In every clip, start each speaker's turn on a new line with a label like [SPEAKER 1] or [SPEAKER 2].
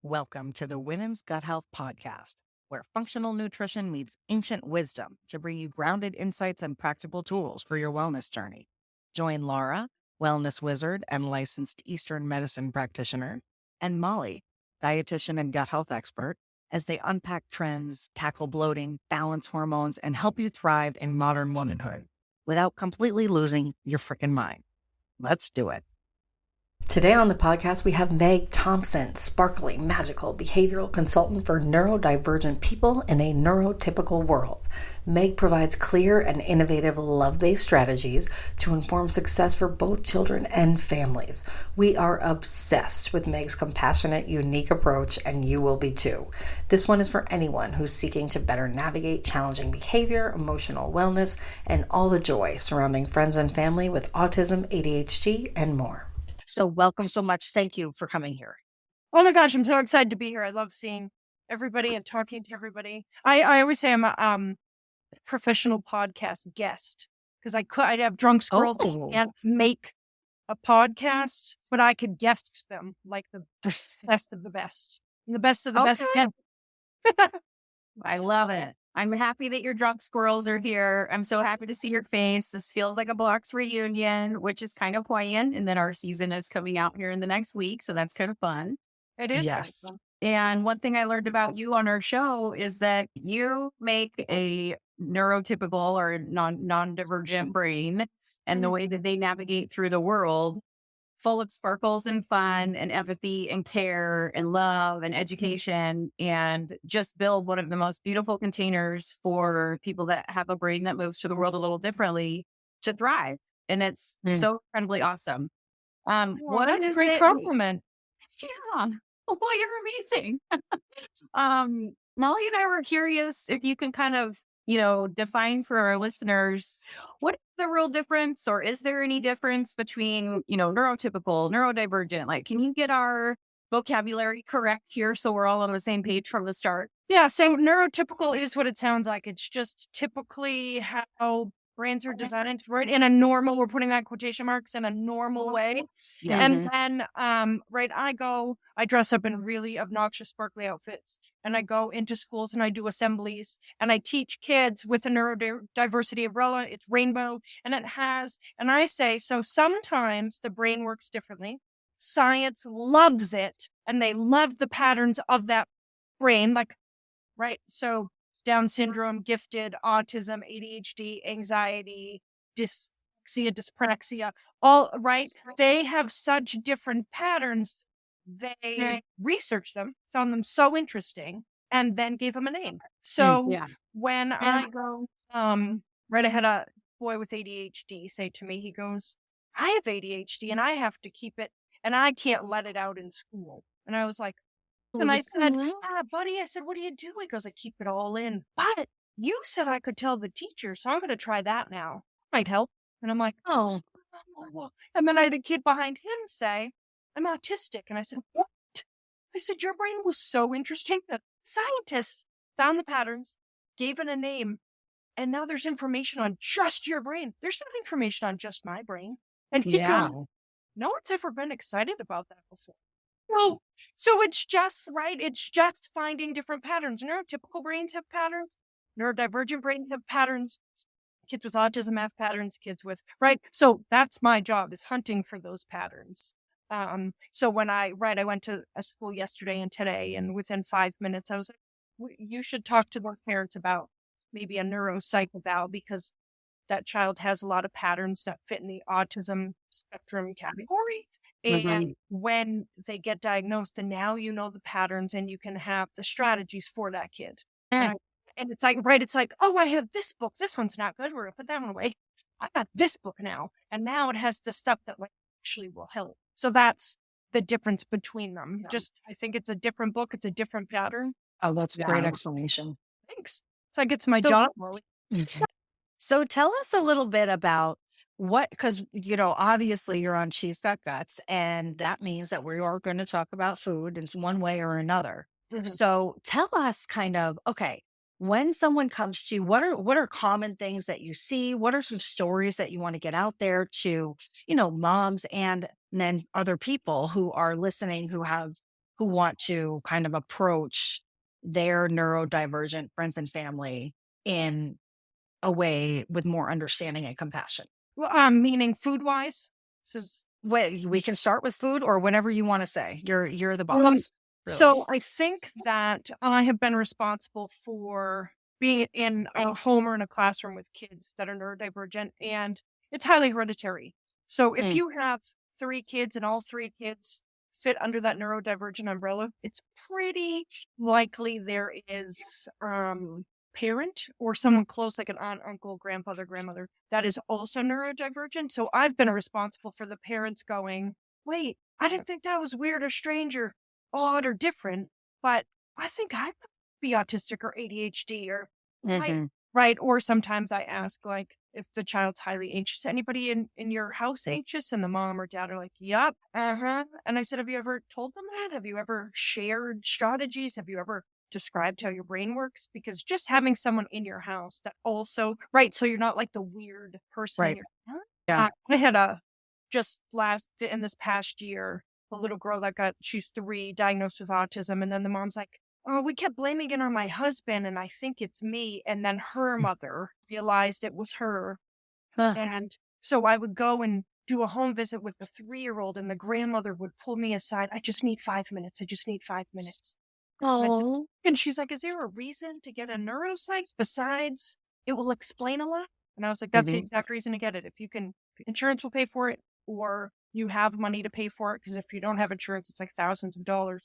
[SPEAKER 1] Welcome to the Women's Gut Health Podcast, where functional nutrition meets ancient wisdom to bring you grounded insights and practical tools for your wellness journey. Join Lara, wellness wizard and licensed Eastern medicine practitioner, and Molly, dietitian and gut health expert, as they unpack trends, tackle bloating, balance hormones, and help you thrive in modern womanhood without completely losing your freaking mind. Let's do it.
[SPEAKER 2] Today on the podcast, we have Megg Thompson, sparkly, magical behavioral consultant for neurodivergent people in a neurotypical world. Megg provides clear and innovative love-based strategies to inform success for both children and families. We are obsessed with Megg's compassionate, unique approach, and you will be too. This one is for anyone who's seeking to better navigate challenging behavior, emotional wellness, and all the joy surrounding friends and family with autism, ADHD, and more.
[SPEAKER 1] So welcome so much. Thank you for coming here.
[SPEAKER 3] Oh my gosh, I'm so excited to be here. I love seeing everybody and talking to everybody. I always say I'm a professional podcast guest because I'd have drunk squirrels that can't make a podcast, but I could guest them like the best of the best. And the best of the best.
[SPEAKER 4] I love it. I'm happy that your drunk squirrels are here. I'm so happy to see your face. This feels like a Blox reunion, which is kind of poignant. And then our season is coming out here in the next week. So that's kind of fun.
[SPEAKER 3] It is.
[SPEAKER 1] Yes.
[SPEAKER 3] Kind of fun.
[SPEAKER 4] And one thing I learned about you on our show is that you make a neurotypical or non-divergent brain, and the way that they navigate through the world full of sparkles and fun and empathy and care and love and education, and just build one of the most beautiful containers for people that have a brain that moves through the world a little differently to thrive. And it's so incredibly awesome.
[SPEAKER 3] That's a great compliment.
[SPEAKER 4] Yeah. Well, you're amazing. Molly and I were curious if you can kind of, define for our listeners, what is the real difference, or is there any difference between, neurotypical, neurodivergent? Like, can you get our vocabulary correct here so we're all on the same page from the start?
[SPEAKER 3] Yeah, so neurotypical is what it sounds like. It's just typically how brains are designed, right? In a normal, we're putting that quotation marks, in a normal way.
[SPEAKER 4] Yeah.
[SPEAKER 3] And then, I dress up in really obnoxious, sparkly outfits, and I go into schools and I do assemblies, and I teach kids with a neurodiversity umbrella. It's rainbow, and I say, so sometimes the brain works differently. Science loves it, and they love the patterns of that brain, right? So Down syndrome, gifted, autism, ADHD, anxiety, dyslexia, dyspraxia, all right. They have such different patterns. They researched them, found them so interesting, and then gave them a name. So when I go, I had a boy with ADHD say to me, he goes, I have ADHD and I have to keep it, and I can't let it out in school. And I was like, and I said, buddy, what do you do? He goes, I keep it all in. But you said I could tell the teacher, so I'm going to try that now. Might help. And I'm like, oh. And then I had a kid behind him say, I'm autistic. And I said, what? I said, your brain was so interesting that scientists found the patterns, gave it a name, and now there's information on just your brain. There's no information on just my brain. And he goes, no one's ever been excited about that before. Well, so it's just, right? It's just finding different patterns. Neurotypical brains have patterns. Neurodivergent brains have patterns. Kids with autism have patterns. Kids with, right? So that's my job, is hunting for those patterns. So when I went to a school yesterday and today, and within 5 minutes, I was like, you should talk to those parents about maybe a neuropsych eval, because that child has a lot of patterns that fit in the autism spectrum category. And when they get diagnosed, and now you know the patterns and you can have the strategies for that kid. And it's like, it's like, oh, I have this book. This one's not good. We're going to put that one away. I got this book now. And now it has the stuff that actually will help. So that's the difference between them. I think it's a different book. It's a different pattern.
[SPEAKER 1] Oh, that's a great explanation.
[SPEAKER 3] Thanks. So I get to my job, Molly.
[SPEAKER 1] So tell us a little bit about because, obviously you're on She's Got Guts, and that means that we are going to talk about food in one way or another. So tell us kind of, okay, when someone comes to you, what are common things that you see? What are some stories that you want to get out there to, moms and then other people who are listening who have who want to kind of approach their neurodivergent friends and family in a way with more understanding and compassion?
[SPEAKER 3] Well, meaning food wise, since
[SPEAKER 1] We can start with food or whatever you want to say. You're the
[SPEAKER 3] um,
[SPEAKER 1] boss, really.
[SPEAKER 3] so I think that I have been responsible for being in a home or in a classroom with kids that are neurodivergent, and it's highly hereditary. So if
[SPEAKER 1] Mm.
[SPEAKER 3] you have 3 kids and all 3 kids fit under that neurodivergent umbrella, it's pretty likely there is parent or someone close, like an aunt, uncle, grandfather, grandmother, that is also neurodivergent. So I've been responsible for the parents going, wait, I didn't think that was weird or strange or odd or different, but I think I might be autistic or ADHD or I,
[SPEAKER 1] Mhm.
[SPEAKER 3] right. Or sometimes I ask, like, if the child's highly anxious, anybody in your house anxious? And the mom or dad are like, yep, uh-huh. And I said, have you ever told them that? Have you ever shared strategies? Have you ever described how your brain works? Because just having someone in your house that also, right. So you're not like the weird person in
[SPEAKER 1] Right.
[SPEAKER 3] your
[SPEAKER 1] Yeah.
[SPEAKER 3] I had in this past year, a little girl she's 3, diagnosed with autism. And then the mom's like, oh, we kept blaming it on my husband, and I think it's me. And then her mother realized it was her.
[SPEAKER 1] Huh.
[SPEAKER 3] And so I would go and do a home visit with the 3-year-old, and the grandmother would pull me aside. I just need 5 minutes. I just need 5 minutes. And I said,
[SPEAKER 1] Oh.
[SPEAKER 3] and she's like, is there a reason to get a neuropsych besides it will explain a lot? And I was like, that's the
[SPEAKER 1] Mhm.
[SPEAKER 3] exact reason to get it. If you can, insurance will pay for it, or you have money to pay for it. Because if you don't have insurance, it's like thousands of dollars.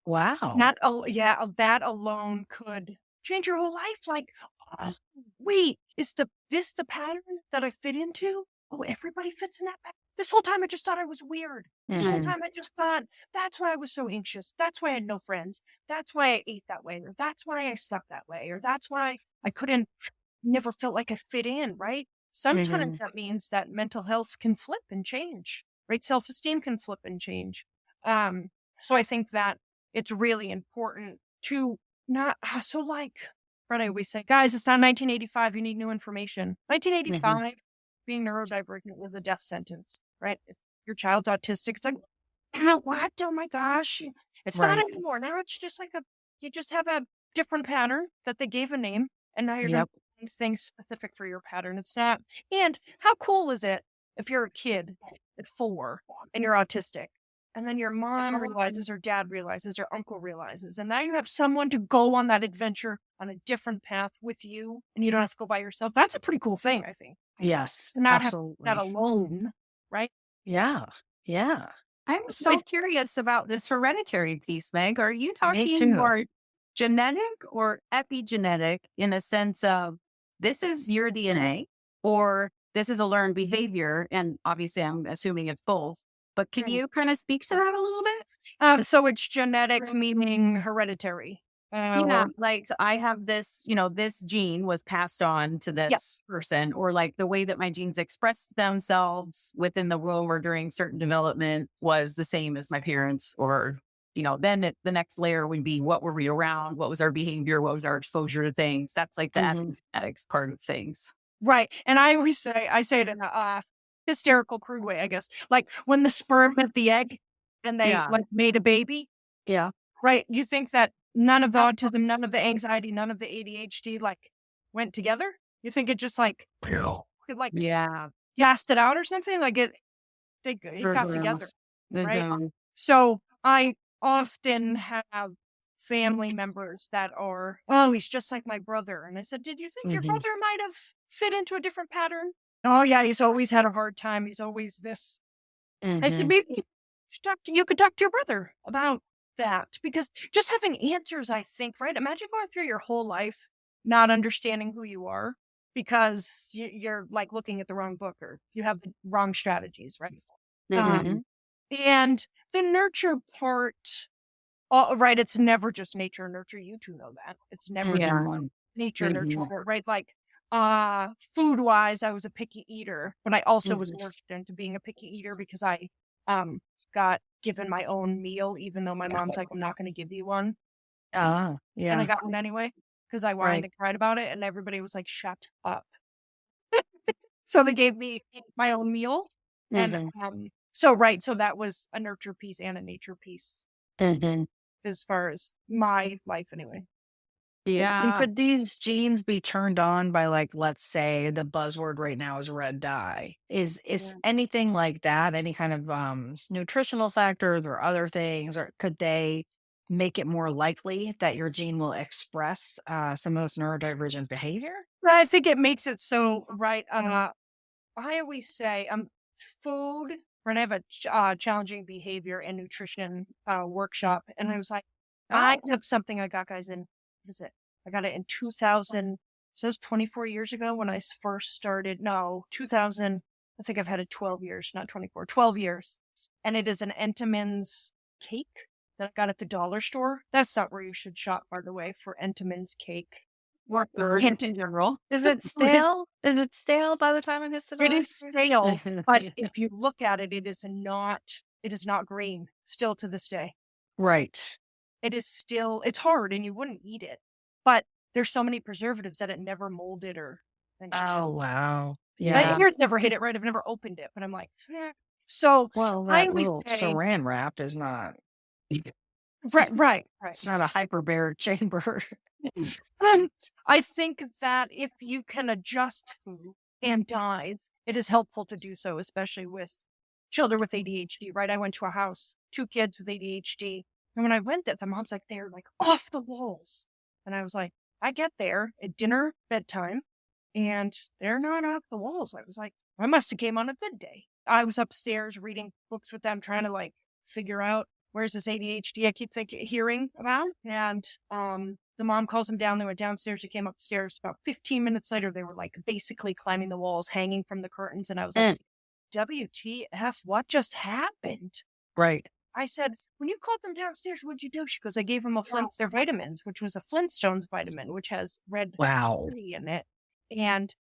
[SPEAKER 1] Wow.
[SPEAKER 3] That alone could change your whole life. Like, oh, wait, this the pattern that I fit into? Oh, everybody fits in that pattern. This whole time I just thought I was weird. This whole
[SPEAKER 1] Mhm.
[SPEAKER 3] time I just thought that's why I was so anxious. That's why I had no friends. That's why I ate that way, or that's why I slept that way, or that's why I couldn't never felt like I fit in, right? Sometimes
[SPEAKER 1] Mhm.
[SPEAKER 3] that means that mental health can flip and change, right? Self-esteem can flip and change. So I think that it's really important to not so like Fred, I always say, guys, it's not 1985. You need new information.
[SPEAKER 1] Mhm.
[SPEAKER 3] 1985, being neurodivergent was a death sentence, right? If your child's autistic, it's like, what? Oh my gosh. It's not
[SPEAKER 1] Right.
[SPEAKER 3] anymore. Now it's just like you just have a different pattern that they gave a name, and now you're going
[SPEAKER 1] Yep.
[SPEAKER 3] to do things specific for your pattern. It's not. And how cool is it if you're a kid at 4 and you're autistic? And then your mom realizes, or dad realizes, or uncle realizes. And now you have someone to go on that adventure on a different path with you, and you don't have to go by yourself. That's a pretty cool thing, I think.
[SPEAKER 1] Yes.
[SPEAKER 3] To not have that
[SPEAKER 1] Absolutely.
[SPEAKER 3] alone, right?
[SPEAKER 1] Yeah. Yeah.
[SPEAKER 4] I'm
[SPEAKER 3] So
[SPEAKER 4] so curious about this hereditary piece, Meg. Are you
[SPEAKER 1] Me
[SPEAKER 4] talking
[SPEAKER 1] too.
[SPEAKER 4] more genetic or epigenetic in a sense of this is your DNA or this is a learned behavior? And obviously, I'm assuming it's both. But can
[SPEAKER 3] Right.
[SPEAKER 4] you kind of speak to that a little bit?
[SPEAKER 3] So it's genetic, meaning hereditary.
[SPEAKER 4] Yeah,
[SPEAKER 3] Or
[SPEAKER 4] like I have this, this gene was passed on to
[SPEAKER 3] yeah,
[SPEAKER 4] this person, or like the way that my genes expressed themselves within the womb or during certain development was the same as my parents, or, then the next layer would be what were we around? What was our behavior? What was our exposure to things? That's like the
[SPEAKER 1] Mhm.
[SPEAKER 4] epigenetics part of things.
[SPEAKER 3] right. And I say it in a hysterical, crude way, I guess. Like when the sperm met the egg, and they
[SPEAKER 4] Yeah.
[SPEAKER 3] like made a baby,
[SPEAKER 1] Yeah.
[SPEAKER 3] right? You think that none of the autism, none of the anxiety, none of the ADHD like went together? You think it just like could like
[SPEAKER 4] Yeah.
[SPEAKER 3] gassed it out or something? Like it got together,
[SPEAKER 4] Mhm.
[SPEAKER 3] right?
[SPEAKER 4] Mhm.
[SPEAKER 3] So I often have family members that are, oh, he's just like my brother. And I said, did you think your
[SPEAKER 1] Mhm.
[SPEAKER 3] brother might have fit into a different pattern? Oh yeah, he's always had a hard time. He's always this. I said,
[SPEAKER 1] Mhm.
[SPEAKER 3] maybe you could talk to your brother about that, because just having answers, I think, right? Imagine going through your whole life not understanding who you are because you're like looking at the wrong book, or you have the wrong strategies, right?
[SPEAKER 1] Mhm.
[SPEAKER 3] Um, and the nurture part, right? It's never just nature and nurture. You two know that it's never
[SPEAKER 1] Mhm.
[SPEAKER 3] just
[SPEAKER 1] Mhm.
[SPEAKER 3] nature and nurture, right? Like, food wise, I was a picky eater, but I also was
[SPEAKER 1] Mhm.
[SPEAKER 3] nurtured into being a picky eater because I um got given my own meal, even though my mom's like, I'm not going to give you one.
[SPEAKER 1] Ah,
[SPEAKER 3] And I
[SPEAKER 1] yeah.
[SPEAKER 3] got one anyway because I whined
[SPEAKER 1] Right.
[SPEAKER 3] and cried about it, and everybody was like, shut up. So they gave me my own meal. And
[SPEAKER 1] Mhm.
[SPEAKER 3] so, right. So that was a nurture piece and a nature piece.
[SPEAKER 4] Mhm.
[SPEAKER 3] as far as my life anyway.
[SPEAKER 1] And
[SPEAKER 4] Yeah.
[SPEAKER 1] could these genes be turned on by, like, let's say the buzzword right now is red dye? Is
[SPEAKER 3] Yeah.
[SPEAKER 1] anything like that, any kind of nutritional factors or other things, or could they make it more likely that your gene will express some of this neurodivergent behavior?
[SPEAKER 3] But I think it makes it so, right. I always say, food, when I have a challenging behavior and nutrition workshop, and I was like, I
[SPEAKER 4] Oh.
[SPEAKER 3] have something I got, guys, in, what is it? I got it in 2000. So it's 24 years ago when I first started. No, 2000. I think I've had it 12 years, not 24, 12 years. And it is an Entenmann's cake that I got at the dollar store. That's not where you should shop, by the way, for Entenmann's cake.
[SPEAKER 4] Or hint in general.
[SPEAKER 1] Is it stale? Is it stale by the time it gets to the
[SPEAKER 3] It is
[SPEAKER 1] store?
[SPEAKER 3] stale, but if you look at it, it is not green still to this day.
[SPEAKER 1] Right.
[SPEAKER 3] It is still, it's hard and you wouldn't eat it, but there's so many preservatives that it never molded or.
[SPEAKER 1] Oh, wow.
[SPEAKER 3] My
[SPEAKER 1] Yeah.
[SPEAKER 3] ears never hit it right. I've never opened it, but I'm like, eh. So
[SPEAKER 1] Well,
[SPEAKER 3] I
[SPEAKER 1] that
[SPEAKER 3] always
[SPEAKER 1] little
[SPEAKER 3] say,
[SPEAKER 1] saran wrap is not,
[SPEAKER 3] right.
[SPEAKER 1] it's not a hyperbaric chamber.
[SPEAKER 3] I think that if you can adjust food and dyes, it is helpful to do so, especially with children with ADHD, right? I went to a house, 2 kids with ADHD. And when I went there, the mom's like, they're like off the walls. And I was like, I get there at dinner, bedtime, and they're not off the walls. I was like, I must have came on a good day. I was upstairs reading books with them, trying to like figure out where's this ADHD I keep hearing about. And the mom calls them down. They went downstairs. They came upstairs. About 15 minutes later, they were like basically climbing the walls, hanging from the curtains. And I was like, WTF, what just happened?
[SPEAKER 1] Right.
[SPEAKER 3] I said, when you called them downstairs, what'd you do? She goes, I gave them their vitamins, which was a Flintstones vitamin, which has red
[SPEAKER 1] Wow.
[SPEAKER 3] berry in it. And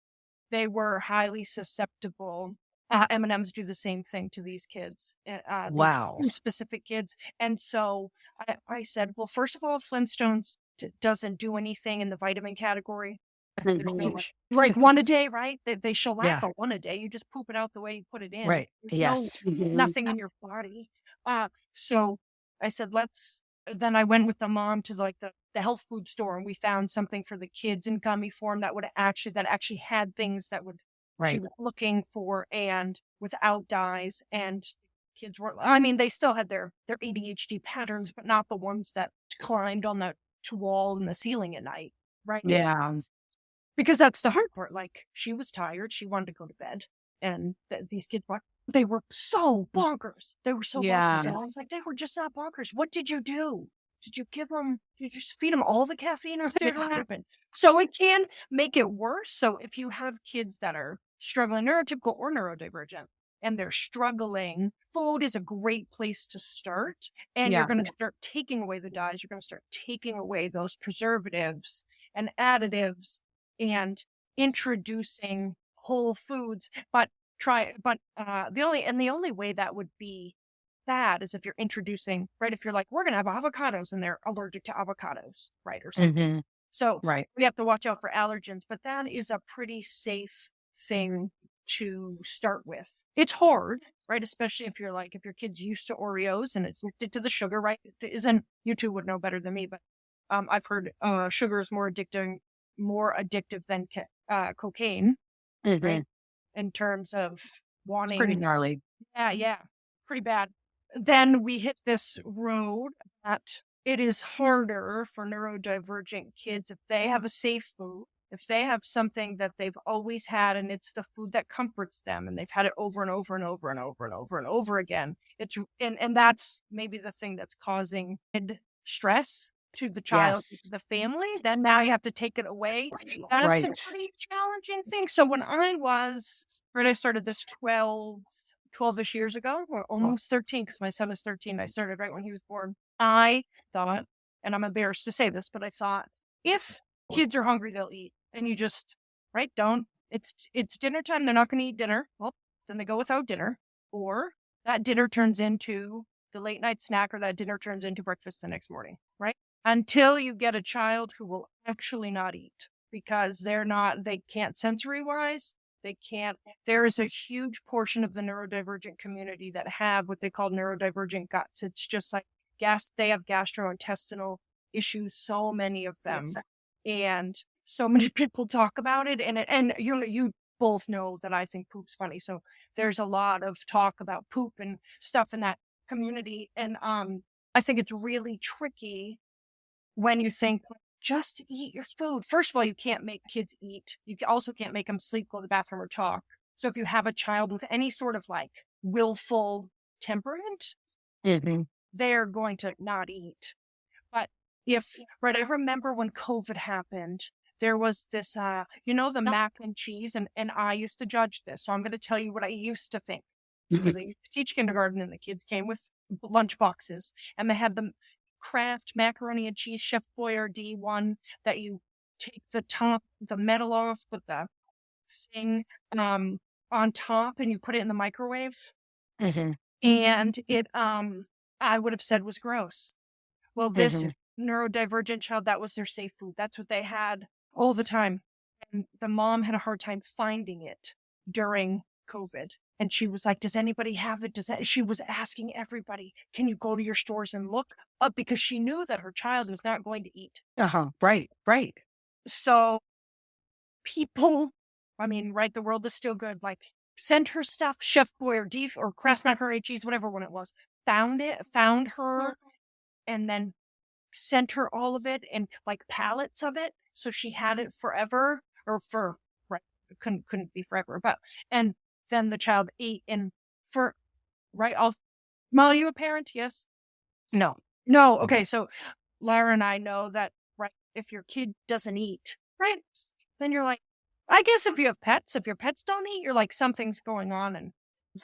[SPEAKER 3] they were highly susceptible. M&Ms do the same thing to these kids,
[SPEAKER 1] Wow.
[SPEAKER 3] these specific kids. And so I said, well, first of all, Flintstones doesn't do anything in the vitamin category. Like one a day, right? They shellac
[SPEAKER 1] Yeah.
[SPEAKER 3] a one a day. You just poop it out the way you put it in.
[SPEAKER 1] Right.
[SPEAKER 3] There's
[SPEAKER 1] Yes.
[SPEAKER 3] nothing in your body. So I said, then I went with the mom to like the health food store, and we found something for the kids in gummy form that actually had things that would she
[SPEAKER 1] Right.
[SPEAKER 3] was looking for, and without dyes. And kids were, I mean, they still had their ADHD patterns, but not the ones that climbed on the wall and the ceiling at night, right?
[SPEAKER 1] Yeah.
[SPEAKER 3] Because that's the hard part. Like, she was tired. She wanted to go to bed. And these kids, they were so bonkers. They were so
[SPEAKER 1] Yeah.
[SPEAKER 3] bonkers. And I was like, they were just not bonkers. What did you do? Did you just feed them all the caffeine, or what did happen? So it can make it worse. So if you have kids that are struggling, neurotypical or neurodivergent, and they're struggling, food is a great place to start. And
[SPEAKER 1] Yeah.
[SPEAKER 3] you're going to start taking away the dyes. You're going to start taking away those preservatives and additives and introducing whole foods. But the only way that would be bad is if you're introducing, right? If you're like, we're going to have avocados and they're allergic to avocados, right? Or something.
[SPEAKER 1] Mhm.
[SPEAKER 3] So
[SPEAKER 1] Right.
[SPEAKER 3] we have to watch out for allergens, but that is a pretty safe thing to start with. It's hard, right? Especially if your kid's used to Oreos and it's addicted to the sugar, right? It isn't, you two would know better than me, but I've heard sugar is more addictive than cocaine,
[SPEAKER 1] Mhm.
[SPEAKER 3] right? In terms of
[SPEAKER 1] It's
[SPEAKER 3] wanting.
[SPEAKER 1] pretty gnarly.
[SPEAKER 3] Yeah, pretty bad. Then we hit this road that it is harder for neurodivergent kids if they have a safe food, if they have something that they've always had, and it's the food that comforts them, and they've had it over and over and over and over and over and over again. And that's maybe the thing that's causing stress to the child,
[SPEAKER 1] Yes.
[SPEAKER 3] to the family. Then now you have to take it away. That's a
[SPEAKER 1] Right.
[SPEAKER 3] pretty challenging thing. So when I started this 12-ish years ago, or almost 13, because my son is 13. I started right when he was born. I thought, and I'm embarrassed to say this, but I thought, if kids are hungry, they'll eat. And you just, right, it's dinner time. They're not going to eat dinner. Well, then they go without dinner. Or that dinner turns into the late night snack, or that dinner turns into breakfast the next morning, right? Until you get a child who will actually not eat because they can't sensory wise. There is a huge portion of the neurodivergent community that have what they call neurodivergent guts. It's just like they have gastrointestinal issues, so many of them. And so many people talk about it. And you both know that I think poop's funny. So there's a lot of talk about poop and stuff in that community. And I think it's really tricky when you think, just eat your food. First of all, you can't make kids eat. You also can't make them sleep, go to the bathroom, or talk. So if you have a child with any sort of like willful temperament, they're going to not eat. But I remember when COVID happened, there was this, the mac and cheese, and I used to judge this. So I'm going to tell you what I used to think. Because I used to teach kindergarten, and the kids came with lunch boxes, and they had the Kraft macaroni and cheese Chef Boyardee one that you take the metal off, but the thing on top, and you put it in the microwave. And it I would have said was gross. Well, this neurodivergent child, that was their safe food. That's what they had all the time. And the mom had a hard time finding it during COVID. And she was like, does anybody have it? She was asking everybody, can you go to your stores and look up? Because she knew that her child was not going to eat.
[SPEAKER 1] Right.
[SPEAKER 3] So people, the world is still good. Like, sent her stuff, Chef Boyardee or Kraft macaroni and cheese, whatever one it was, found her, and then sent her all of it and like pallets of it. So she had it forever, couldn't be forever, and then the child ate, and Molly, you a parent? Yes? No. Okay. So Lara and I know that, right, if your kid doesn't eat, right, then you're like, I guess if your pets don't eat, you're like, something's going on, and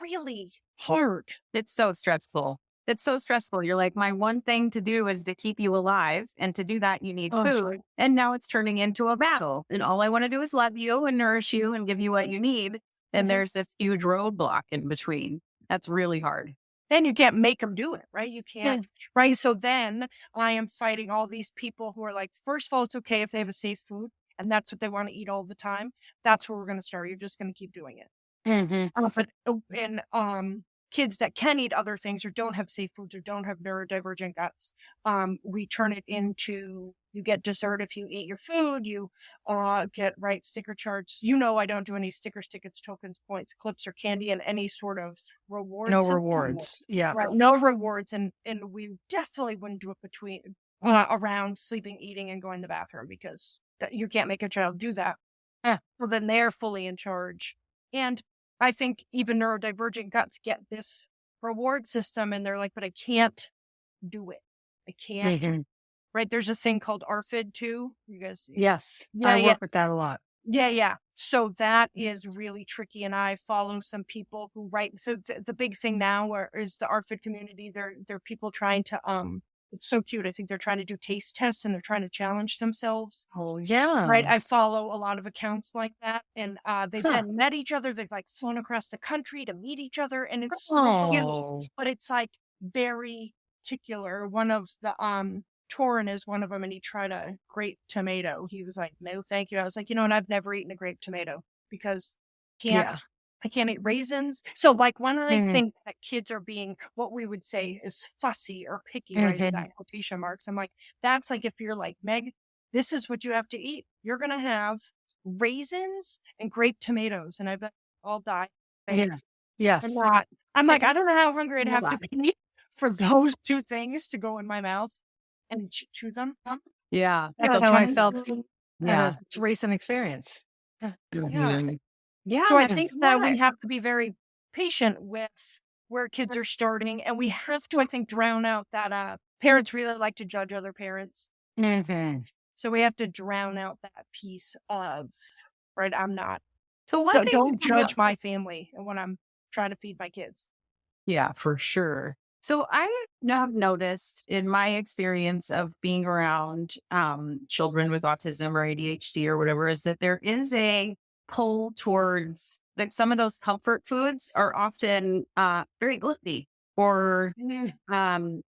[SPEAKER 3] really hard.
[SPEAKER 4] It's so stressful. You're like, my one thing to do is to keep you alive. And to do that, you need food. Sure. And now it's turning into a battle. And all I want to do is love you and nourish you and give you what you need. And there's this huge roadblock in between. That's really hard.
[SPEAKER 3] And you can't make them do it, right? You can't, right? So then I am fighting all these people who are like, first of all, it's okay if they have a safe food, and that's what they want to eat all the time. That's where we're going to start. You're just going to keep doing it. But kids that can eat other things or don't have safe foods or don't have neurodivergent guts, we turn it into, you get dessert if you eat your food, you get sticker charts. I don't do any stickers, tickets, tokens, points, clips, or candy, and any sort of rewards.
[SPEAKER 1] No rewards. Yeah.
[SPEAKER 3] Right. No rewards. And we definitely wouldn't do it around sleeping, eating, and going to the bathroom, because you can't make a child do that. Well, then they're fully in charge. And I think even neurodivergent guts get this reward system, and they're like, but I can't do it. I can't. Right. There's a thing called ARFID too. You guys.
[SPEAKER 1] Yes. I work with that a lot.
[SPEAKER 3] Yeah. So that is really tricky. And I follow some people who write. So the big thing now is the ARFID community. They're people trying to, it's so cute. I think they're trying to do taste tests, and they're trying to challenge themselves.
[SPEAKER 1] Oh, yeah.
[SPEAKER 3] Right. I follow a lot of accounts like that. And they've then met each other. They've like flown across the country to meet each other. And it's so cute. But it's like very particular. One of the Torin is one of them, and he tried a grape tomato. He was like, no, thank you. I was like, and I've never eaten a grape tomato because I can't eat raisins. So like when I think that kids are being what we would say is fussy or picky, right? That quotation marks. I'm like, that's like, if you're like, Meg, this is what you have to eat. You're going to have raisins and grape tomatoes. And I bet I'll die.
[SPEAKER 1] Yes.
[SPEAKER 3] I'm like, I don't know how hungry I'd have to be for those two things to go in my mouth and chew them.
[SPEAKER 4] Yeah.
[SPEAKER 1] That's how I felt. Yeah. It's a recent experience.
[SPEAKER 3] Yeah. So I think that we have to be very patient with where kids are starting, and we have to, I think, drown out that parents really like to judge other parents. So we have to drown out that piece of, right, I'm not. So don't judge my family when I'm trying to feed my kids.
[SPEAKER 4] Yeah, for sure. So I have noticed in my experience of being around children with autism or ADHD or whatever, is that there is a pull towards like some of those comfort foods are often very gluttony or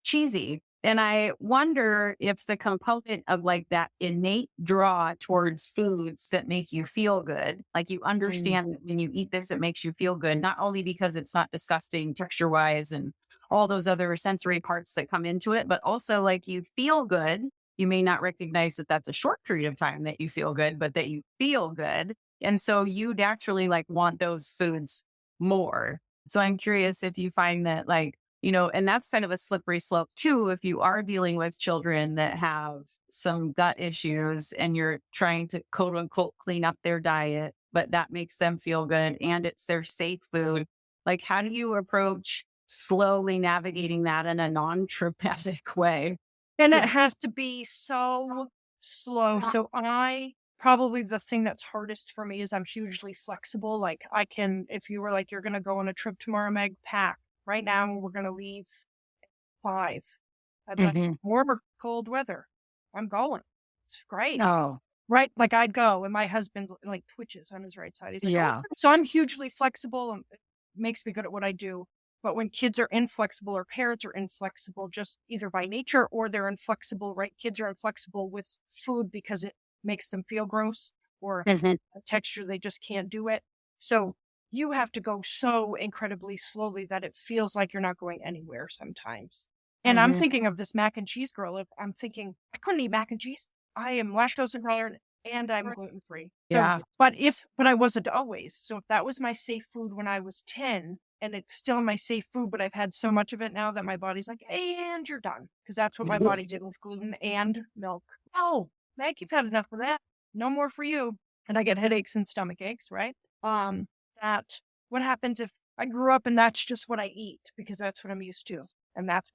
[SPEAKER 4] cheesy. And I wonder if the component of like that innate draw towards foods that make you feel good, like you understand that when you eat this, it makes you feel good, not only because it's not disgusting texture wise and all those other sensory parts that come into it, but also like you feel good. You may not recognize that that's a short period of time that you feel good, but that you feel good. And so you naturally like want those foods more. So I'm curious if you find that like, and that's kind of a slippery slope too. If you are dealing with children that have some gut issues and you're trying to quote unquote clean up their diet, but that makes them feel good and it's their safe food. Like, how do you approach slowly navigating that in a non-traumatic way?
[SPEAKER 3] And it has to be so slow. So probably the thing that's hardest for me is I'm hugely flexible. Like if you were like, you're going to go on a trip tomorrow, Meg, pack. Right now, we're going to leave at 5. I'd be like, warmer, cold weather. I'm going. It's great.
[SPEAKER 1] Oh,
[SPEAKER 3] Right? Like I'd go, and my husband like twitches on his right side. He's like,
[SPEAKER 1] yeah.
[SPEAKER 3] oh. So I'm hugely flexible, and it makes me good at what I do. But when kids are inflexible or parents are inflexible, just either by nature or they're inflexible, right? Kids are inflexible with food because it makes them feel gross or a texture, they just can't do it. So you have to go so incredibly slowly that it feels like you're not going anywhere sometimes. And I'm thinking of this mac and cheese girl. If I'm thinking, I couldn't eat mac and cheese. I am lactose intolerant and I'm gluten free.
[SPEAKER 1] Yeah.
[SPEAKER 3] So, but I wasn't always. So if that was my safe food when I was 10 and it's still my safe food, but I've had so much of it now that my body's like, and you're done. Because that's what my body did with gluten and milk. Oh, Meg, you've had enough of that. No more for you. And I get headaches and stomach aches, right? That what happens if I grew up and that's just what I eat because that's what I'm used to. And that's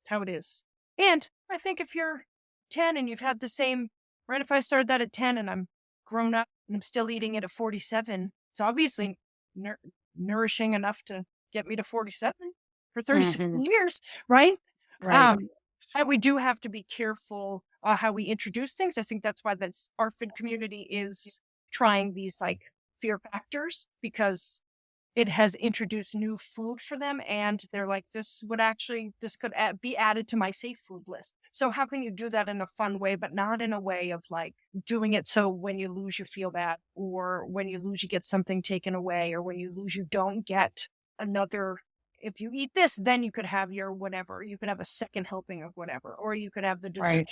[SPEAKER 3] how it is. And I think if you're 10 and you've had the same, right? If I started that at 10 and I'm grown up and I'm still eating it at 47, it's obviously nourishing enough to get me to 47 for 37 years, right?
[SPEAKER 1] Right.
[SPEAKER 3] And we do have to be careful how we introduce things. I think that's why this ARFID community is trying these like fear factors because it has introduced new food for them. And they're like, this could be added to my safe food list. So how can you do that in a fun way, but not in a way of like doing it so when you lose, you feel bad, or when you lose, you get something taken away, or when you lose, you don't get another. If you eat this, then you could have your whatever. You could have a second helping of whatever, or you could have the dessert,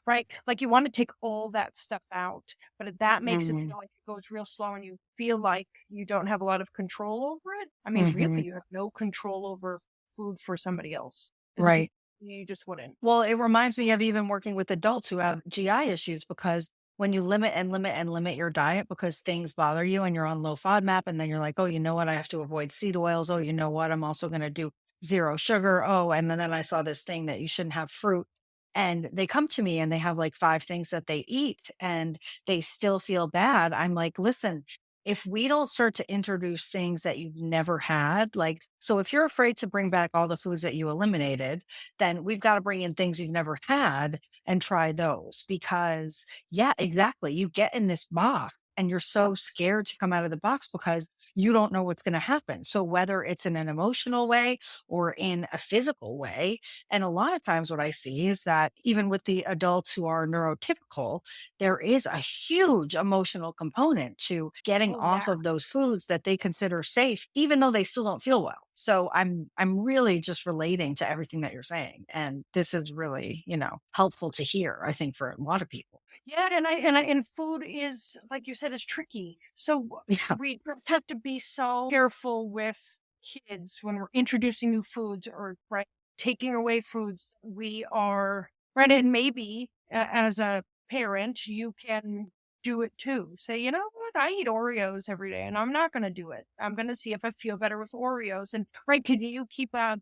[SPEAKER 3] right? Like you want to take all that stuff out, but that makes it feel like it goes real slow and you feel like you don't have a lot of control over it. I mean, really, you have no control over food for somebody else.
[SPEAKER 1] Right.
[SPEAKER 3] You just wouldn't.
[SPEAKER 1] Well, it reminds me of even working with adults who have GI issues because when you limit and limit and limit your diet because things bother you and you're on low FODMAP and then you're like, oh, you know what? I have to avoid seed oils. Oh, you know what? I'm also going to do 0 sugar. Oh, and then I saw this thing that you shouldn't have fruit. And they come to me and they have like 5 things that they eat and they still feel bad. I'm like, listen, if we don't start to introduce things that you've never had, like, so if you're afraid to bring back all the foods that you eliminated, then we've got to bring in things you've never had and try those because yeah, exactly. You get in this box and you're so scared to come out of the box because you don't know what's going to happen. So whether it's in an emotional way or in a physical way, and a lot of times what I see is that even with the adults who are neurotypical, there is a huge emotional component to getting off of those foods that they consider safe, even though they still don't feel well. So I'm really just relating to everything that you're saying. And this is really, helpful to hear, I think, for a lot of people.
[SPEAKER 3] Yeah, and food is, like you said, is tricky. So
[SPEAKER 1] Yeah.
[SPEAKER 3] we have to be so careful with kids when we're introducing new foods or right taking away foods. We are right, and maybe as a parent, you can do it too. Say, you know what, I eat Oreos every day, and I'm not going to do it. I'm going to see if I feel better with Oreos. And right, can you keep a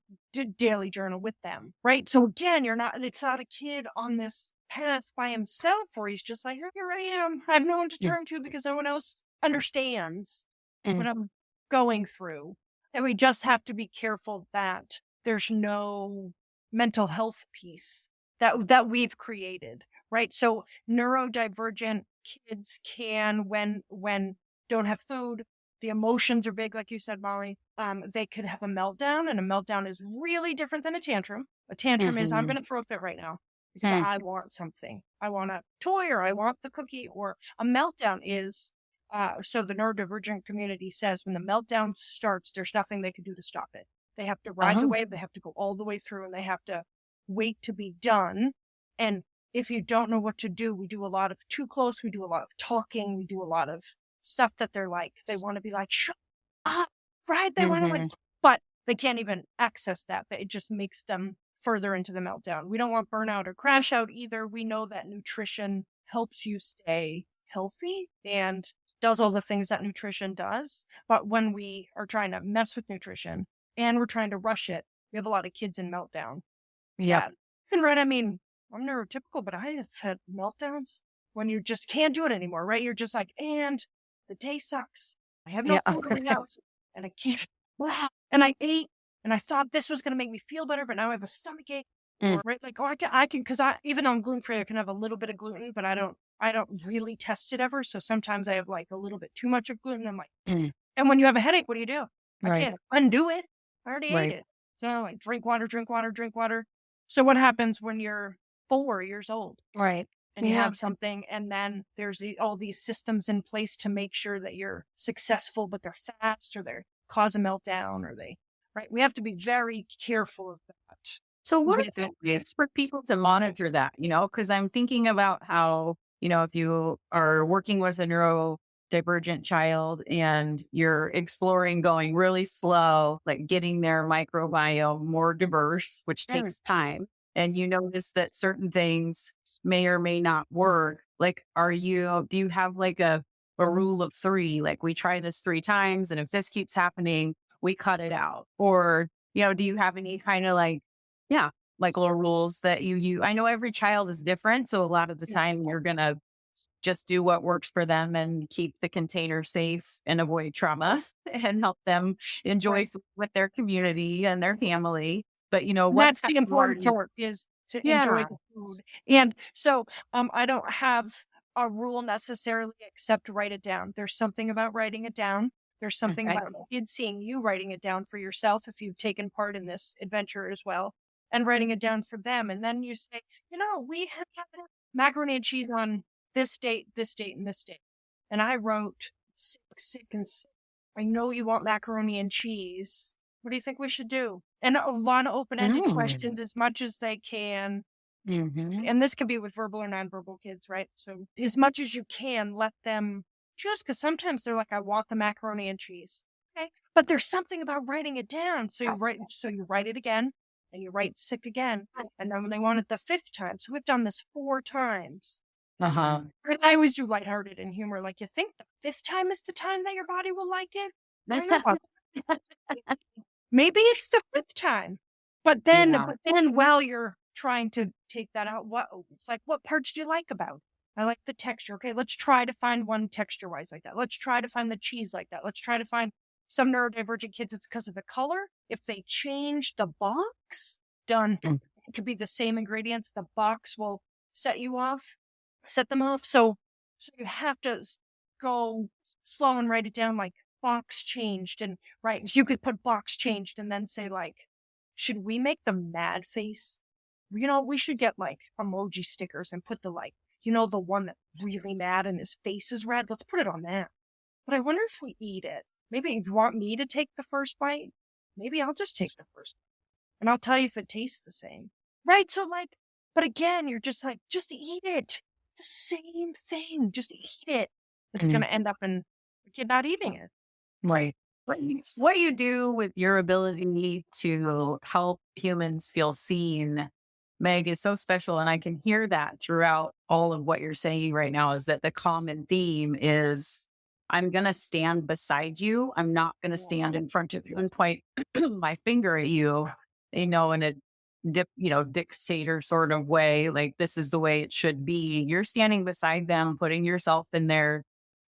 [SPEAKER 3] daily journal with them? Right. So again, it's not a kid on this path by himself where he's just like, here I am. I have no one to turn to because no one else understands what I'm going through. And we just have to be careful that there's no mental health piece that we've created, right? So neurodivergent kids can, when don't have food, the emotions are big, like you said, Molly. They could have a meltdown, and a meltdown is really different than a tantrum. A tantrum is, I'm going to throw a fit right now because I want something. I want a toy, or I want the cookie, or a meltdown is, so the neurodivergent community says when the meltdown starts, there's nothing they can do to stop it. They have to ride the wave. They have to go all the way through, and they have to wait to be done. And if you don't know what to do, we do a lot of too close. We do a lot of talking. We do a lot of stuff that they're like, they want to be like, shut up, right? They want to like, but they can't even access that. But it just makes them further into the meltdown. We don't want burnout or crash out either. We know that nutrition helps you stay healthy and does all the things that nutrition does. But when we are trying to mess with nutrition and we're trying to rush it, we have a lot of kids in meltdown.
[SPEAKER 2] Yeah.
[SPEAKER 3] And right, I mean, I'm neurotypical, but I have had meltdowns when you just can't do it anymore, right? You're just like, and the day sucks. I have no food in the house and I can't, and I ate and I thought this was going to make me feel better, but now I have a stomach ache, right? Like, oh, I can, cause even though I'm gluten-free, I can have a little bit of gluten, but I don't really test it ever. So sometimes I have like a little bit too much of gluten. I'm like, and when you have a headache, what do you do? I can't undo it. I already ate it. So I'm like, drink water. So what happens when you're 4 years old?
[SPEAKER 2] Right.
[SPEAKER 3] And you have something, and then there's all these systems in place to make sure that you're successful, but they're fast or they cause a meltdown or right? We have to be very careful of that.
[SPEAKER 4] So what are the ways for people to monitor that, because I'm thinking about how, if you are working with a neurodivergent child and you're exploring going really slow, like getting their microbiome more diverse, which takes time, and you notice that certain things may or may not work. Like, do you have like a rule of 3? Like, we try this 3 times, and if this keeps happening, we cut it out. Or, do you have any kind of like little rules that you I know every child is different. So a lot of the time you're going to just do what works for them and keep the container safe and avoid trauma and help them enjoy food with their community and their family. But,
[SPEAKER 3] that's the important part, is to enjoy the food. And so I don't have a rule necessarily, except write it down. There's something about writing it down. There's something about kids seeing you writing it down for yourself if you've taken part in this adventure as well, and writing it down for them. And then you say, we have macaroni and cheese on this date, and this date. And I wrote sick. I know you want macaroni and cheese. What do you think we should do? And a lot of open-ended questions, as much as they can. And this can be with verbal or nonverbal kids, right? So as much as you can, let them choose, because sometimes they're like, I want the macaroni and cheese. Okay. But there's something about writing it down. So you write it again, and you write sick again. And then when they want it the 5th time. So we've done this 4 times. And I always do lighthearted and humor. Like, you think the 5th time is the time that your body will like it? Maybe it's the 5th time. But then while you're trying to take that out, what parts do you like about it? I like the texture. Okay, let's try to find one texture-wise like that. Let's try to find the cheese like that. Let's try to find some neurodivergent kids, it's because of the color. If they change the box, done. It could be the same ingredients. The box will set them off. So you have to go slow and write it down, like box changed. And right, you could put box changed and then say, like, should we make the mad face? We should get like emoji stickers and put the the one that's really mad and his face is red. Let's put it on that. But I wonder if we eat it. Maybe if you want me to take the first bite, maybe I'll just take the first bite. And I'll tell you if it tastes the same. Right? So but again, you're just like, just eat it. The same thing. Just eat it. It's going to end up in the kid not eating it.
[SPEAKER 2] Right.
[SPEAKER 4] What you do with your ability to help humans feel seen, Megg, is so special. And I can hear that throughout all of what you're saying right now, is that the common theme is, I'm going to stand beside you. I'm not going to stand in front of you and point my finger at you, in a dictator sort of way. Like, this is the way it should be. You're standing beside them, putting yourself in their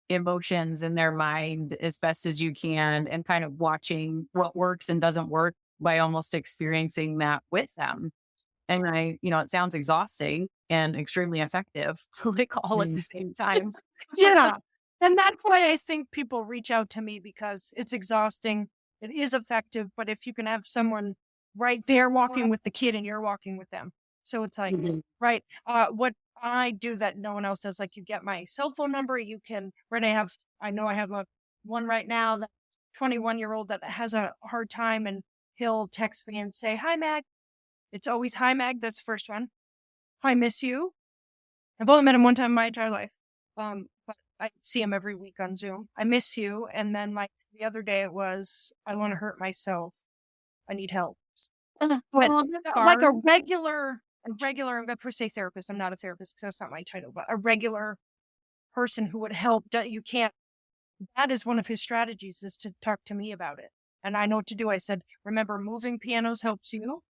[SPEAKER 4] emotions, in their mind as best as you can, and kind of watching what works and doesn't work by almost experiencing that with them. And it sounds exhausting and extremely effective, like all at the same time.
[SPEAKER 3] Yeah. And that's why I think people reach out to me, because it's exhausting. It is effective. But if you can have someone right there walking with the kid and you're walking with them. So it's like, right. What I do that no one else does, like, you get my cell phone number. You can, right. I know I have one right now, that 21-year-old that has a hard time, and he'll text me and say, "Hi, Meg." It's always, "Hi, Meg." That's the first one. "I miss you." I've only met him one time in my entire life. But I see him every week on Zoom. "I miss you." And then like the other day it was, "I want to hurt myself. I need help." But
[SPEAKER 4] that's
[SPEAKER 3] like
[SPEAKER 4] hard.
[SPEAKER 3] a regular, I'm going to say therapist. I'm not a therapist because that's not my title, but a regular person who would help. You can't, that is one of his strategies, is to talk to me about it. And I know what to do. I said, "Remember, moving pianos helps you.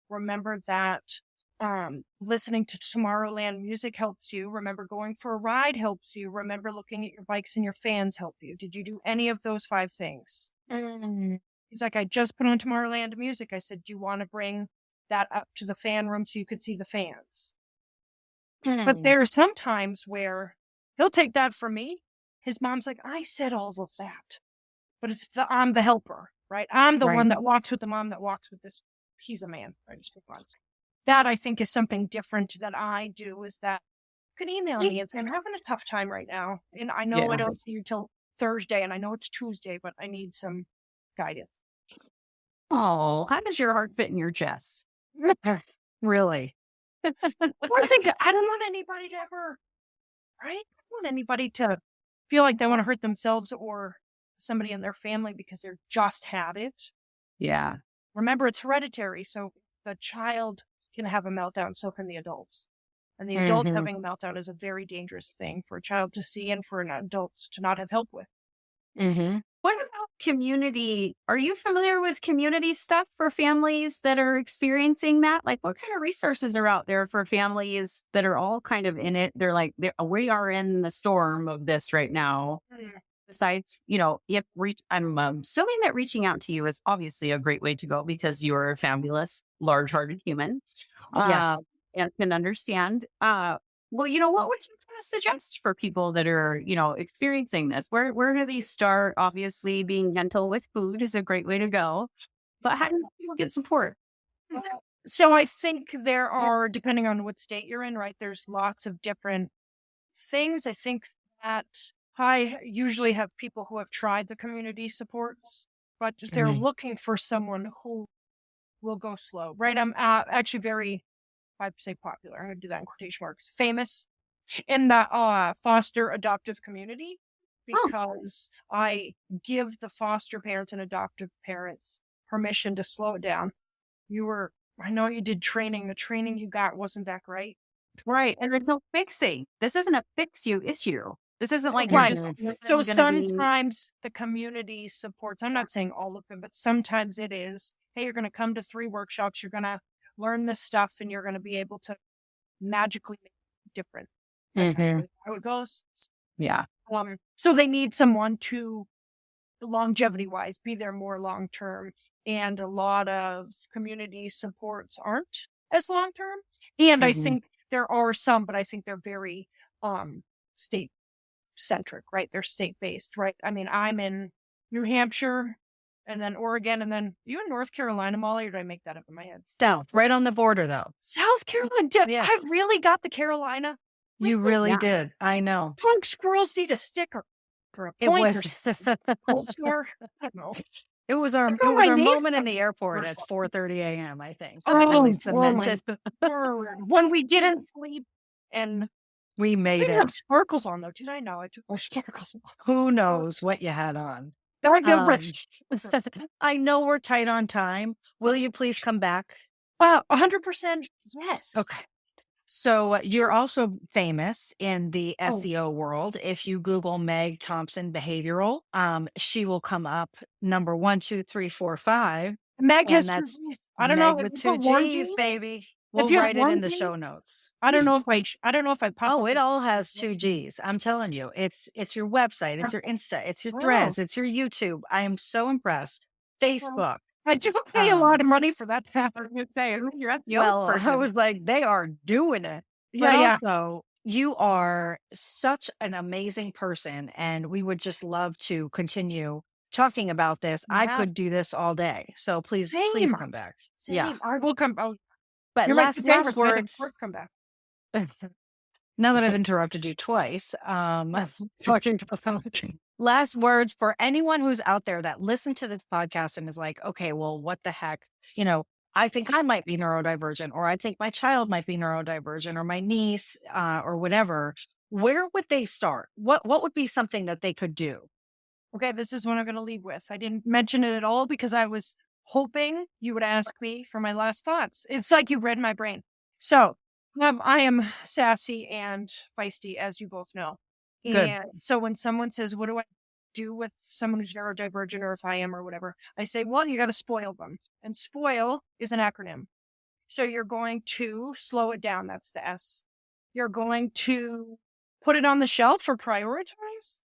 [SPEAKER 3] Remember that listening to Tomorrowland music helps you. Remember, going for a ride helps you. Remember, looking at your bikes and your fans help you. Did you do any of those 5 things?" He's like, "I just put on Tomorrowland music." I said, "Do you want to bring that up to the fan room so you could see the fans?" But there are some times where he'll take that from me. His mom's like, "I said all of that." But I'm the helper, right? I'm the one that walks with the mom that walks with this. He's a man, right? That I think is something different that I do, is that you can email me and say, "I'm having a tough time right now. And I know I don't see you till Thursday, and I know it's Tuesday, but I need some guidance."
[SPEAKER 4] Oh, how does your heart fit in your chest?
[SPEAKER 2] Really?
[SPEAKER 3] Or I think I don't want anybody to ever, right? I don't want anybody to feel like they want to hurt themselves or somebody in their family because they're just had it.
[SPEAKER 4] Yeah.
[SPEAKER 3] Remember, it's hereditary. So the child can have a meltdown, so can the adults. And the adults having a meltdown is a very dangerous thing for a child to see and for an adult to not have help with.
[SPEAKER 4] What about community? Are you familiar with community stuff for families that are experiencing that? Like, what kind of resources are out there for families that are all kind of in it? They're like, we are in the storm of this right now. Besides, if I'm assuming that reaching out to you is obviously a great way to go because you're a fabulous, large-hearted human.
[SPEAKER 2] Yes.
[SPEAKER 4] And can understand. Well, what would you kind of suggest for people that are, experiencing this? Where do they start? Obviously, being gentle with food is a great way to go. But how do people get support?
[SPEAKER 3] So I think there are, depending on what state you're in, right? There's lots of different things. I think that I usually have people who have tried the community supports, but they're looking for someone who will go slow, right? I'm actually very, I'd say popular. I'm going to do that in quotation marks. Famous in the foster adoptive community because I give the foster parents and adoptive parents permission to slow it down. I know you did training. The training you got wasn't that great.
[SPEAKER 4] Right. And there's no fixing. This isn't a fix you issue. This isn't like,
[SPEAKER 3] so sometimes the community supports, I'm not saying all of them, but sometimes it is, hey, you're going to come to 3 workshops. You're going to learn this stuff and you're going to be able to magically make it different. That's how it goes.
[SPEAKER 4] Yeah.
[SPEAKER 3] So they need someone to, longevity wise, be there more long term. And a lot of community supports aren't as long term. And I think there are some, but I think they're very state centric, right? They're state based, right? I mean, I'm in New Hampshire and then Oregon, and then you in North Carolina, Molly, or did I make that up in my head?
[SPEAKER 2] South, right on the border, though.
[SPEAKER 3] South Carolina.
[SPEAKER 2] Yes.
[SPEAKER 3] I really got the Carolina.
[SPEAKER 2] You really did. I know.
[SPEAKER 3] Punk squirrels need a sticker or a point or score. I don't know.
[SPEAKER 2] It was our moment in the airport at 4:30 a.m. I think.
[SPEAKER 3] When we didn't sleep and
[SPEAKER 2] we made
[SPEAKER 3] I
[SPEAKER 2] it.
[SPEAKER 3] have sparkles on though. Did I know I took my sparkles on?
[SPEAKER 2] Who knows what you had on? I know we're tight on time. Will you please come back?
[SPEAKER 3] 100% yes.
[SPEAKER 2] Okay. So you're also famous in the SEO world. If you Google Megg Thompson behavioral, she will come up number 1, 2, 3, 4, 5.
[SPEAKER 3] Megg has 2 G's. I don't know
[SPEAKER 2] with 2 G's, baby. We'll write it in the show notes.
[SPEAKER 3] I don't know if I pop.
[SPEAKER 2] Oh, it all has 2 G's. I'm telling you, it's your website, it's your Insta, it's your Threads, it's your YouTube. I am so impressed. Facebook.
[SPEAKER 3] I do pay a lot of money for that.
[SPEAKER 2] Well, I was like, they are doing it. But also, you are such an amazing person, and we would just love to continue talking about this. I could do this all day. So please come back.
[SPEAKER 3] Same. Yeah, I will come.
[SPEAKER 2] But last words.
[SPEAKER 3] Come back.
[SPEAKER 2] Now that I've interrupted you twice,
[SPEAKER 3] talking to pathology.
[SPEAKER 1] last words for anyone who's out there that listened to this podcast and is like, okay, well, what the heck? I think I might be neurodivergent, or I think my child might be neurodivergent, or my niece, or whatever. Where would they start? What would be something that they could do?
[SPEAKER 3] Okay, this is what I'm going to leave with. I didn't mention it at all because I was hoping you would ask me for my last thoughts. It's like you read my brain. So I am sassy and feisty, as you both know.
[SPEAKER 1] Good.
[SPEAKER 3] And so when someone says, what do I do with someone who's neurodivergent, or if I am or whatever, I say, well, you got to spoil them. And spoil is an acronym. So you're going to slow it down. That's the S. You're going to put it on the shelf or prioritize,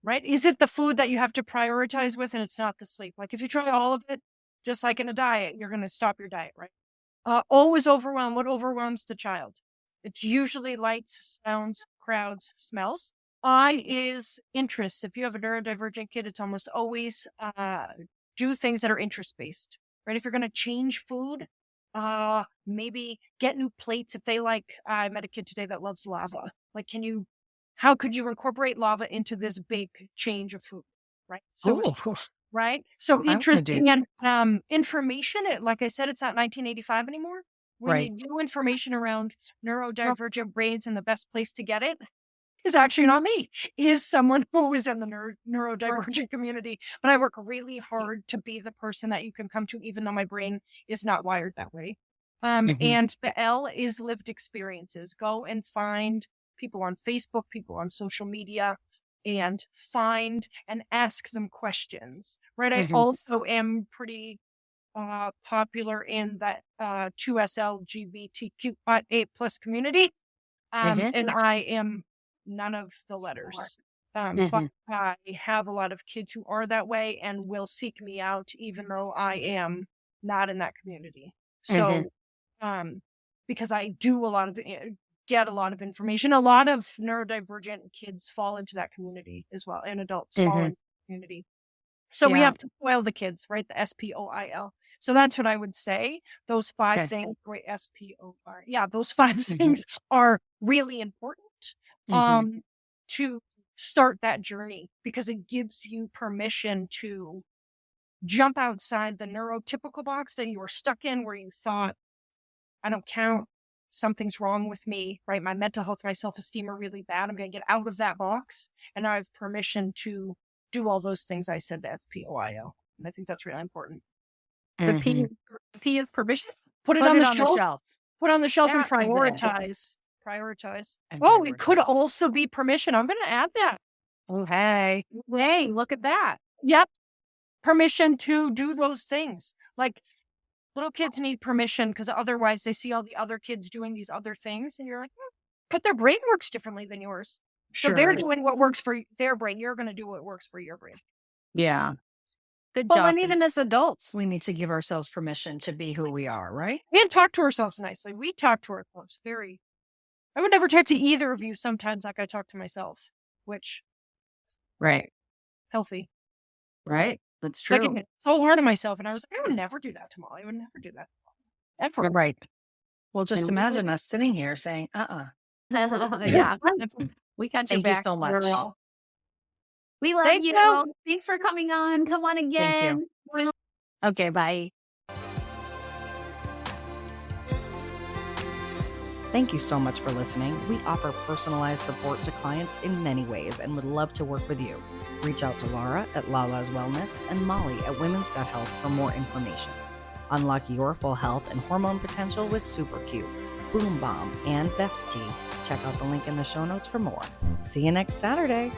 [SPEAKER 3] right? Is it the food that you have to prioritize with, and it's not the sleep? Like if you try all of it, just like in a diet, you're going to stop your diet, right? Always overwhelm. What overwhelms the child? It's usually lights, sounds, crowds, smells. I is interest. If you have a neurodivergent kid, it's almost always do things that are interest-based, right? If you're going to change food, maybe get new plates. If they like, I met a kid today that loves lava. Like, how could you incorporate lava into this big change of food, right? So, right? So interesting and information. Like I said, it's not 1985 anymore. We need new information around neurodivergent brains, and the best place to get it is actually not me. Is someone who is in the neurodivergent community. But I work really hard to be the person that you can come to, even though my brain is not wired that way. And the L is lived experiences. Go and find people on Facebook, people on social media, and find and ask them questions, right? I also am pretty popular in that 2S LGBTQIA+ community. And I am none of the letters. But I have a lot of kids who are that way and will seek me out, even though I am not in that community. So, because I do get a lot of information, a lot of neurodivergent kids fall into that community as well, and adults fall into the community. So we have to spoil the kids, right? The SPOIL. So that's what I would say. Those 5 things, great SPOR. Yeah, those 5 things are really important to start that journey, because it gives you permission to jump outside the neurotypical box that you were stuck in, where you thought, I don't count, something's wrong with me, right? My mental health, my self-esteem are really bad. I'm going to get out of that box. And I have permission to do all those things I said, the SPOIO. And I think that's really important. The P is permission. Put it on the shelf. Put it on the shelf and prioritize. Prioritize. It could also be permission. I'm going to add that.
[SPEAKER 4] Oh, hey, look at that.
[SPEAKER 3] Yep. Permission to do those things. Like, little kids need permission, because otherwise they see all the other kids doing these other things, and you're like, but their brain works differently than yours. So they're doing what works for their brain. You're going to do what works for your brain.
[SPEAKER 4] Yeah. Good job.
[SPEAKER 1] And even as adults, we need to give ourselves permission to be who we are, right?
[SPEAKER 3] And talk to ourselves nicely. We talk to ourselves I would never talk to either of you sometimes like I talk to myself, which healthy.
[SPEAKER 4] Right. That's true.
[SPEAKER 3] Like, it's so hard on myself. And I was like, I would never do that to Molly. I would never do that. Ever.
[SPEAKER 1] Right. Well, just imagine us sitting here saying,
[SPEAKER 4] Yeah. We got your back.
[SPEAKER 1] Thank you so much.
[SPEAKER 4] Girl. We love you. Thanks for coming on. Come on again.
[SPEAKER 1] Thank you. Okay, bye. Thank you so much for listening. We offer personalized support to clients in many ways and would love to work with you. Reach out to Lara at Lala's Wellness and Molly at Women's Gut Health for more information. Unlock your full health and hormone potential with Super Cute, Boom Bomb, and Bestie. Check out the link in the show notes for more. See you next Saturday.